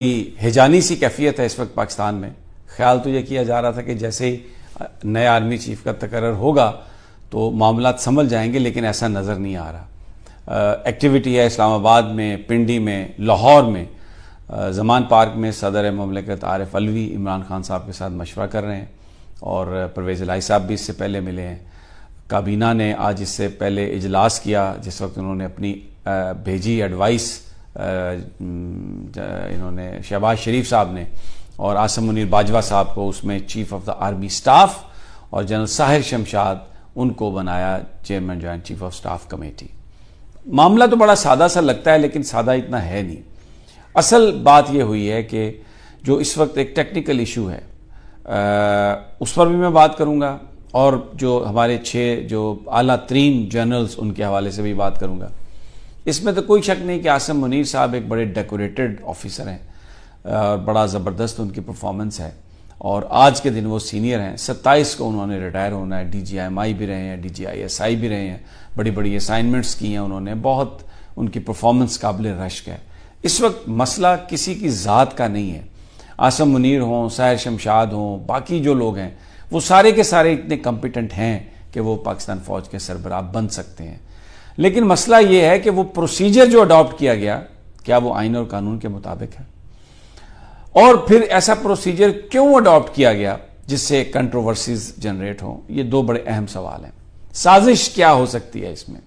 ہیجانی سی کیفیت ہے اس وقت پاکستان میں. خیال تو یہ کیا جا رہا تھا کہ جیسے ہی نئے آرمی چیف کا تقرر ہوگا تو معاملات سنبھل جائیں گے، لیکن ایسا نظر نہیں آ رہا. ایکٹیویٹی ہے اسلام آباد میں، پنڈی میں، لاہور میں. زمان پارک میں صدر مملکت عارف علوی عمران خان صاحب کے ساتھ مشورہ کر رہے ہیں، اور پرویز الہی صاحب بھی اس سے پہلے ملے ہیں. کابینہ نے آج اس سے پہلے اجلاس کیا، جس وقت انہوں نے اپنی بھیجی ایڈوائس انہوں نے شہباز شریف صاحب نے اور عاصم منیر باجوہ صاحب کو اس میں chief of the army staff, اور جنرل ساحر شمشاد ان کو بنایا chairman joint chief of staff committee. معاملہ تو بڑا سادہ سا لگتا ہے، لیکن سادہ اتنا ہے نہیں. اصل بات یہ ہوئی ہے کہ جو اس وقت ایک ٹیکنیکل ایشو ہے اس پر بھی میں بات کروں گا، اور جو ہمارے 6 جو اعلیٰ ترین جنرلز ان کے حوالے سے بھی بات کروں گا. اس میں تو کوئی شک نہیں کہ عاصم منیر صاحب ایک بڑے ڈیکوریٹڈ آفیسر ہیں، بڑا زبردست ان کی پرفارمنس ہے، اور آج کے دن وہ سینئر ہیں. 27 کو انہوں نے ریٹائر ہونا ہے. DGIMI بھی رہے ہیں، DGISI بھی رہے ہیں، بڑی بڑی اسائنمنٹس کی ہیں انہوں نے. بہت ان کی پرفارمنس قابل رشک ہے. اس وقت مسئلہ کسی کی ذات کا نہیں ہے. عاصم منیر ہوں، ساحر شمشاد ہوں، باقی جو لوگ ہیں وہ سارے کے سارے اتنے کمپیٹنٹ ہیں کہ وہ پاکستان فوج کے سربراہ بن سکتے ہیں. لیکن مسئلہ یہ ہے کہ وہ پروسیجر جو اڈاپٹ کیا گیا کیا وہ آئین اور قانون کے مطابق ہے، اور پھر ایسا پروسیجر کیوں اڈاپٹ کیا گیا جس سے کنٹروورسیز جنریٹ ہوں. یہ 2 بڑے اہم سوال ہیں. سازش کیا ہو سکتی ہے اس میں؟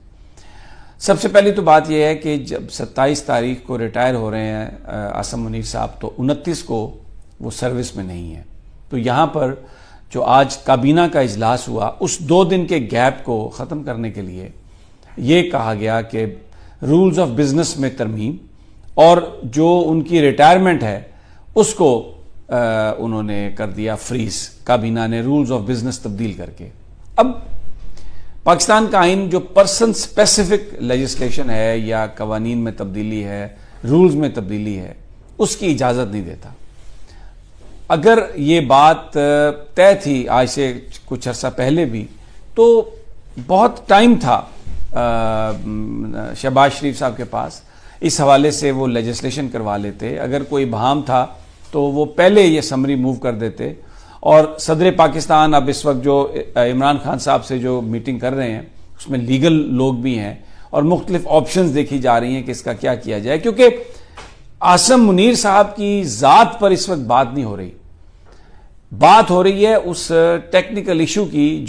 سب سے پہلی تو بات یہ ہے کہ جب 27 تاریخ کو ریٹائر ہو رہے ہیں عاصم منیر صاحب، تو 29 کو وہ سروس میں نہیں ہیں. تو یہاں پر جو آج کابینہ کا اجلاس ہوا، اس 2 دن کے گیپ کو ختم کرنے کے لیے یہ کہا گیا کہ رولز آف بزنس میں ترمیم، اور جو ان کی ریٹائرمنٹ ہے اس کو انہوں نے کر دیا فریز. کابینہ نے رولز آف بزنس تبدیل کر کے. اب پاکستان کا آئین جو پرسن سپیسیفک لیجسلیشن ہے یا قوانین میں تبدیلی ہے، رولز میں تبدیلی ہے، اس کی اجازت نہیں دیتا. اگر یہ بات طے تھی آج سے کچھ عرصہ پہلے بھی، تو بہت ٹائم تھا شہباز شریف صاحب کے پاس، اس حوالے سے وہ لیجسلیشن کروا لیتے. اگر کوئی ابہام تھا تو وہ پہلے یہ سمری موو کر دیتے. اور صدر پاکستان اب اس وقت جو عمران خان صاحب سے جو میٹنگ کر رہے ہیں، اس میں لیگل لوگ بھی ہیں، اور مختلف آپشنز دیکھی جا رہی ہیں کہ اس کا کیا کیا جائے. کیونکہ عاصم منیر صاحب کی ذات پر اس وقت بات نہیں ہو رہی، بات ہو رہی ہے اس ٹیکنیکل ایشو کی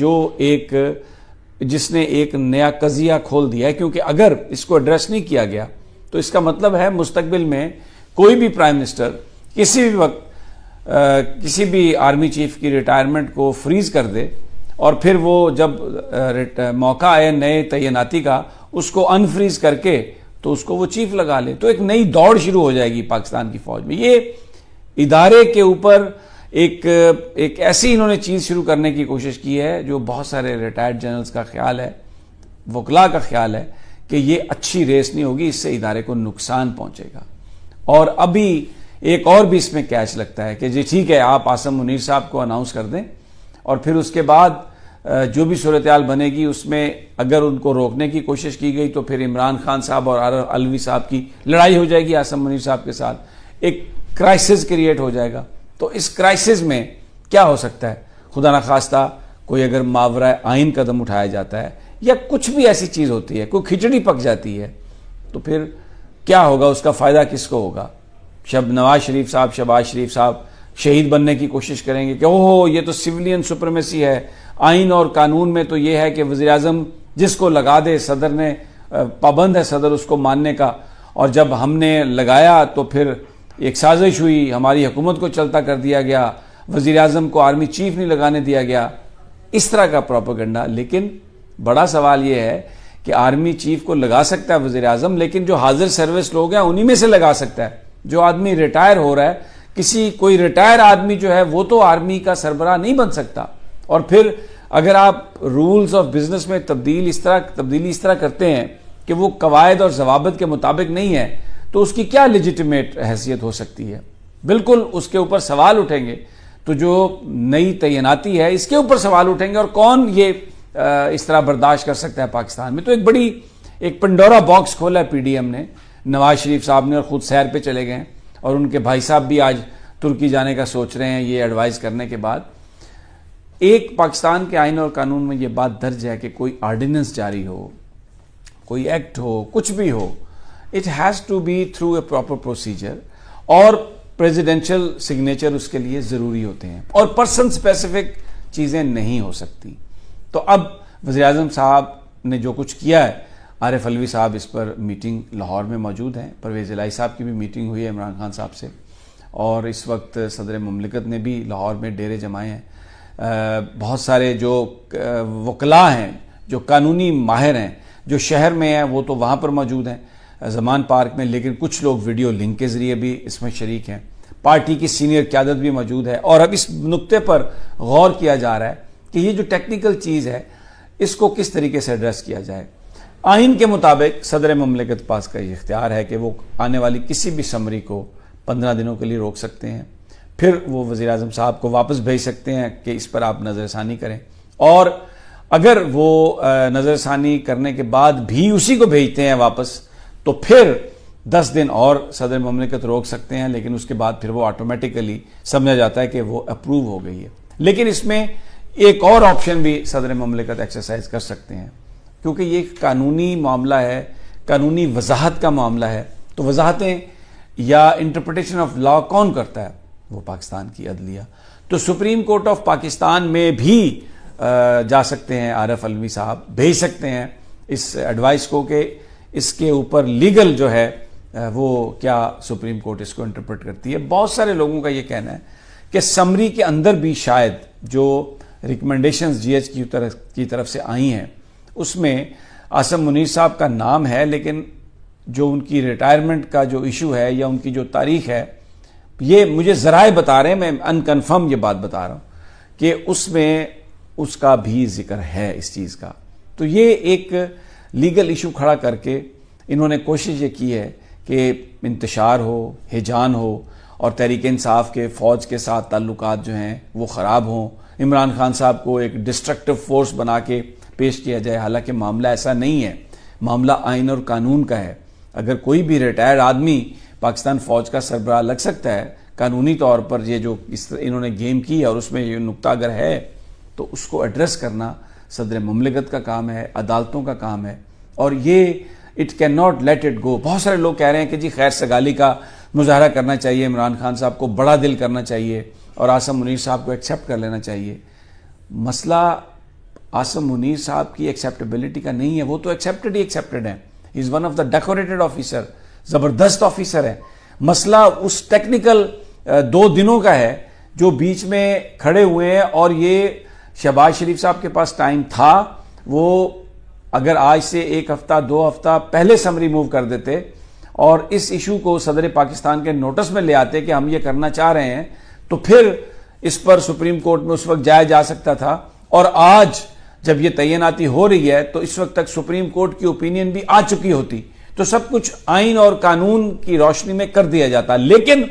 جس نے ایک نیا قضیہ کھول دیا ہے. کیونکہ اگر اس کو ایڈریس نہیں کیا گیا تو اس کا مطلب ہے مستقبل میں کوئی بھی پرائم منسٹر کسی بھی وقت کسی بھی آرمی چیف کی ریٹائرمنٹ کو فریز کر دے، اور پھر وہ جب موقع آئے نئے تعیناتی کا، اس کو انفریز کر کے تو اس کو وہ چیف لگا لے. تو ایک نئی دوڑ شروع ہو جائے گی پاکستان کی فوج میں. یہ ادارے کے اوپر ایک ایسی انہوں نے چیز شروع کرنے کی کوشش کی ہے جو بہت سارے ریٹائرڈ جنرلز کا خیال ہے، وکلاء کا خیال ہے کہ یہ اچھی ریس نہیں ہوگی، اس سے ادارے کو نقصان پہنچے گا. اور ابھی ایک اور بھی اس میں کیچ لگتا ہے کہ جی ٹھیک ہے، آپ عاصم منیر صاحب کو اناؤنس کر دیں، اور پھر اس کے بعد جو بھی صورتحال بنے گی اس میں اگر ان کو روکنے کی کوشش کی گئی تو پھر عمران خان صاحب اور عارف علوی صاحب کی لڑائی ہو جائے گی عاصم منیر صاحب کے ساتھ، ایک کرائسس کریٹ ہو جائے گا. تو اس کرائسس میں کیا ہو سکتا ہے؟ خدا نخواستہ کوئی اگر ماورائے آئین قدم اٹھایا جاتا ہے، یا کچھ بھی ایسی چیز ہوتی ہے، کوئی کھچڑی پک جاتی ہے، تو پھر کیا ہوگا؟ اس کا فائدہ کس کو ہوگا؟ نواز شریف صاحب، شہباز شریف صاحب شہید بننے کی کوشش کریں گے کہ اوہ یہ تو سویلین سپریمیسی ہے. آئین اور قانون میں تو یہ ہے کہ وزیر اعظم جس کو لگا دے، صدر نے پابند ہے صدر اس کو ماننے کا، اور جب ہم نے لگایا تو پھر ایک سازش ہوئی، ہماری حکومت کو چلتا کر دیا گیا، وزیر اعظم کو آرمی چیف نہیں لگانے دیا گیا. اس طرح کا پروپیگنڈا. لیکن بڑا سوال یہ ہے کہ آرمی چیف کو لگا سکتا ہے وزیر اعظم، لیکن جو حاضر سروس لوگ ہیں انہی میں سے لگا سکتا ہے. جو آدمی ریٹائر ہو رہا ہے، کوئی ریٹائر آدمی جو ہے وہ تو آرمی کا سربراہ نہیں بن سکتا. اور پھر اگر آپ رولز آف بزنس میں تبدیلی اس طرح کرتے ہیں کہ وہ قواعد اور ضوابط کے مطابق نہیں ہے، تو اس کی کیا لیجیٹیمیٹ حیثیت ہو سکتی ہے؟ بالکل اس کے اوپر سوال اٹھیں گے. تو جو نئی تعیناتی ہے اس کے اوپر سوال اٹھیں گے، اور کون یہ اس طرح برداشت کر سکتا ہے پاکستان میں؟ تو ایک پنڈورا باکس کھولا ہے PDM نے، نواز شریف صاحب نے، اور خود سیر پہ چلے گئے. اور ان کے بھائی صاحب بھی آج ترکی جانے کا سوچ رہے ہیں یہ ایڈوائز کرنے کے بعد. ایک پاکستان کے آئین اور قانون میں یہ بات درج ہے کہ کوئی آرڈیننس جاری ہو, کوئی ایکٹ ہو, کچھ بھی ہو, it has to be through a proper procedure, اور پریزیڈینشل سگنیچر اس کے لیے ضروری ہوتے ہیں, اور پرسن اسپیسیفک چیزیں نہیں ہو سکتی. تو اب وزیراعظم صاحب نے جو کچھ کیا ہے, عارف علوی صاحب اس پر میٹنگ لاہور میں موجود ہیں, پرویز الہی صاحب کی بھی میٹنگ ہوئی ہے عمران خان صاحب سے, اور اس وقت صدر مملکت نے بھی لاہور میں ڈیرے جمائے ہیں. بہت سارے جو وکلاء ہیں, جو قانونی ماہر ہیں, جو شہر میں ہیں وہ تو وہاں پر موجود ہیں زمان پارک میں, لیکن کچھ لوگ ویڈیو لنک کے ذریعے بھی اس میں شریک ہیں. پارٹی کی سینئر قیادت بھی موجود ہے, اور اب اس نقطے پر غور کیا جا رہا ہے کہ یہ جو ٹیکنیکل چیز ہے اس کو کس طریقے سے ایڈریس کیا جائے. آئین کے مطابق صدر مملکت پاس کا یہ اختیار ہے کہ وہ آنے والی کسی بھی سمری کو 15 دنوں کے لیے روک سکتے ہیں, پھر وہ وزیر اعظم صاحب کو واپس بھیج سکتے ہیں کہ اس پر آپ نظر ثانی کریں, اور اگر وہ نظر ثانی کرنے کے بعد بھی اسی کو بھیجتے ہیں واپس تو پھر 10 دن اور صدر مملکت روک سکتے ہیں, لیکن اس کے بعد پھر وہ آٹومیٹیکلی سمجھا جاتا ہے کہ وہ اپروو ہو گئی ہے. لیکن اس میں ایک اور آپشن بھی صدر مملکت ایکسرسائز کر سکتے ہیں, کیونکہ یہ قانونی معاملہ ہے, قانونی وضاحت کا معاملہ ہے. تو وضاحتیں یا انٹرپریٹیشن آف لا کون کرتا ہے؟ وہ پاکستان کی عدلیہ. تو سپریم کورٹ آف پاکستان میں بھی جا سکتے ہیں عارف علوی صاحب, بھیج سکتے ہیں اس ایڈوائس کو کہ اس کے اوپر لیگل جو ہے وہ کیا سپریم کورٹ اس کو انٹرپریٹ کرتی ہے. بہت سارے لوگوں کا یہ کہنا ہے کہ سمری کے اندر بھی شاید جو ریکمنڈیشنز جی ایچ کی طرف سے آئی ہیں اس میں عاصم منیر صاحب کا نام ہے, لیکن جو ان کی ریٹائرمنٹ کا جو ایشو ہے یا ان کی جو تاریخ ہے, یہ مجھے ذرائع بتا رہے ہیں, میں انکنفرم یہ بات بتا رہا ہوں کہ اس میں اس کا بھی ذکر ہے اس چیز کا. تو یہ ایک لیگل ایشو کھڑا کر کے انہوں نے کوشش یہ کی ہے کہ انتشار ہو, ہیجان ہو, اور تحریک انصاف کے فوج کے ساتھ تعلقات جو ہیں وہ خراب ہوں, عمران خان صاحب کو ایک ڈسٹرکٹیو فورس بنا کے پیش کیا جائے. حالانکہ معاملہ ایسا نہیں ہے, معاملہ آئین اور قانون کا ہے. اگر کوئی بھی ریٹائرڈ آدمی پاکستان فوج کا سربراہ لگ سکتا ہے قانونی طور پر, یہ جو انہوں نے گیم کی ہے اور اس میں یہ نقطہ اگر ہے تو اس کو ایڈریس کرنا صدر مملکت کا کام ہے, عدالتوں کا کام ہے, اور یہ it can not let it go. بہت سارے لوگ کہہ رہے ہیں کہ جی خیر سگالی کا مظاہرہ کرنا چاہیے, عمران خان صاحب کو بڑا دل کرنا چاہیے اور عاصم منیر صاحب کو ایکسیپٹ کر لینا چاہیے. مسئلہ عاصم منیر صاحب کی ایکسیپٹیبلٹی کا نہیں ہے, وہ تو ایکسیپٹڈ ہی ایکسیپٹڈ ہیں. He is one of the decorated officer, زبردست آفیسر ہے. مسئلہ اس ٹیکنیکل 2 دنوں کا ہے جو بیچ میں کھڑے ہوئے ہیں, اور یہ شہباز شریف صاحب کے پاس ٹائم تھا, وہ اگر آج سے 1 ہفتہ 2 ہفتہ پہلے سمری موو کر دیتے اور اس ایشو کو صدر پاکستان کے نوٹس میں لے آتے کہ ہم یہ کرنا چاہ رہے ہیں, تو پھر اس پر سپریم کورٹ میں اس وقت جایا جا سکتا تھا. اور آج جب یہ تعیناتی ہو رہی ہے تو اس وقت تک سپریم کورٹ کی اوپینین بھی آ چکی ہوتی, تو سب کچھ آئین اور قانون کی روشنی میں کر دیا جاتا. لیکن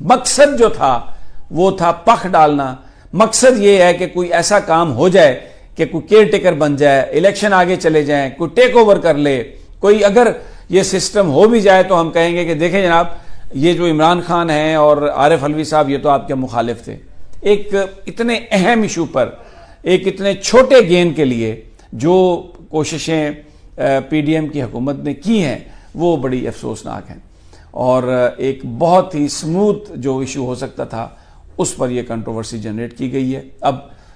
مقصد جو تھا وہ تھا پخ ڈالنا. مقصد یہ ہے کہ کوئی ایسا کام ہو جائے کہ کوئی کیئر ٹیکر بن جائے, الیکشن آگے چلے جائیں, کوئی ٹیک اوور کر لے, کوئی اگر یہ سسٹم ہو بھی جائے تو ہم کہیں گے کہ دیکھیں جناب یہ جو عمران خان ہیں اور عارف علوی صاحب یہ تو آپ کے مخالف تھے. ایک اتنے اہم ایشو پر, ایک اتنے چھوٹے گین کے لیے جو کوششیں پی ڈی ایم کی حکومت نے کی ہیں وہ بڑی افسوسناک ہیں, اور ایک بہت ہی سموتھ جو ایشو ہو سکتا تھا اس پر یہ کنٹروورسی جنریٹ کی گئی ہے. اب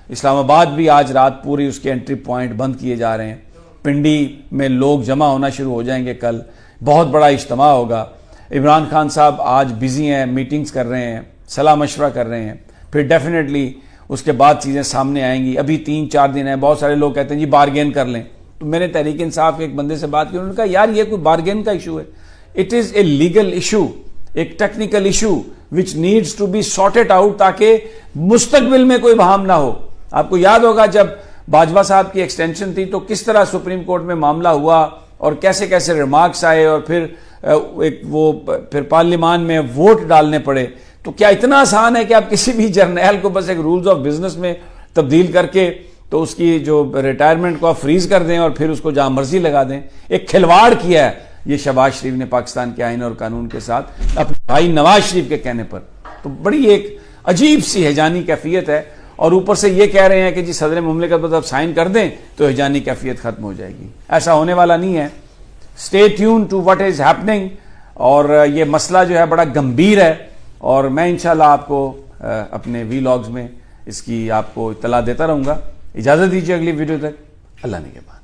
اسلام آباد بھی آج رات پوری اس کے انٹری پوائنٹ بند کیے جا رہے ہیں, پنڈی میں لوگ جمع ہونا شروع ہو جائیں گے, کل بہت بڑا اجتماع ہوگا. عمران خان صاحب آج بزی ہیں, میٹنگز کر رہے ہیں, صلاح مشورہ کر رہے ہیں, پھر ڈیفینیٹلی اس کے بعد چیزیں سامنے آئیں گی. ابھی 3-4 دن ہیں, بہت سارے لوگ کہتے ہیں جی بارگین کر لیں. تو میں نے تحریک انصاف کے ایک بندے سے بات کی, انہوں نے کہا یار یہ کوئی بارگین کا ایشو ہے, it is a legal issue, ایک technical issue which needs to be sorted out تاکہ مستقبل میں کوئی بہام نہ ہو. آپ کو یاد ہوگا جب باجوہ صاحب کی ایکسٹینشن تھی تو کس طرح سپریم کورٹ میں معاملہ ہوا اور کیسے کیسے ریمارکس آئے, اور پھر پارلیمان میں ووٹ ڈالنے پڑے. تو کیا اتنا آسان ہے کہ آپ کسی بھی جرنیل کو بس ایک رولز آف بزنس میں تبدیل کر کے تو اس کی جو ریٹائرمنٹ کو آپ فریز کر دیں اور پھر اس کو جہاں مرضی لگا دیں؟ ایک کھلواڑ کیا ہے یہ شہباز شریف نے پاکستان کے آئین اور قانون کے ساتھ. بھائی نواز شریف کے کہنے پر. تو بڑی ایک عجیب سی ہیجانی کیفیت ہے, اور اوپر سے یہ کہہ رہے ہیں کہ جی صدر مملکت پر سائن کر دیں تو ہیجانی کیفیت ختم ہو جائے گی. ایسا ہونے والا نہیں ہے. Stay tune to what is happening. اور یہ مسئلہ جو ہے بڑا گمبھیر ہے, اور میں انشاءاللہ آپ کو اپنے ویلاگز میں اس کی آپ کو اطلاع دیتا رہوں گا. اجازت دیجیے اگلی ویڈیو تک. اللہ نے کے بعد.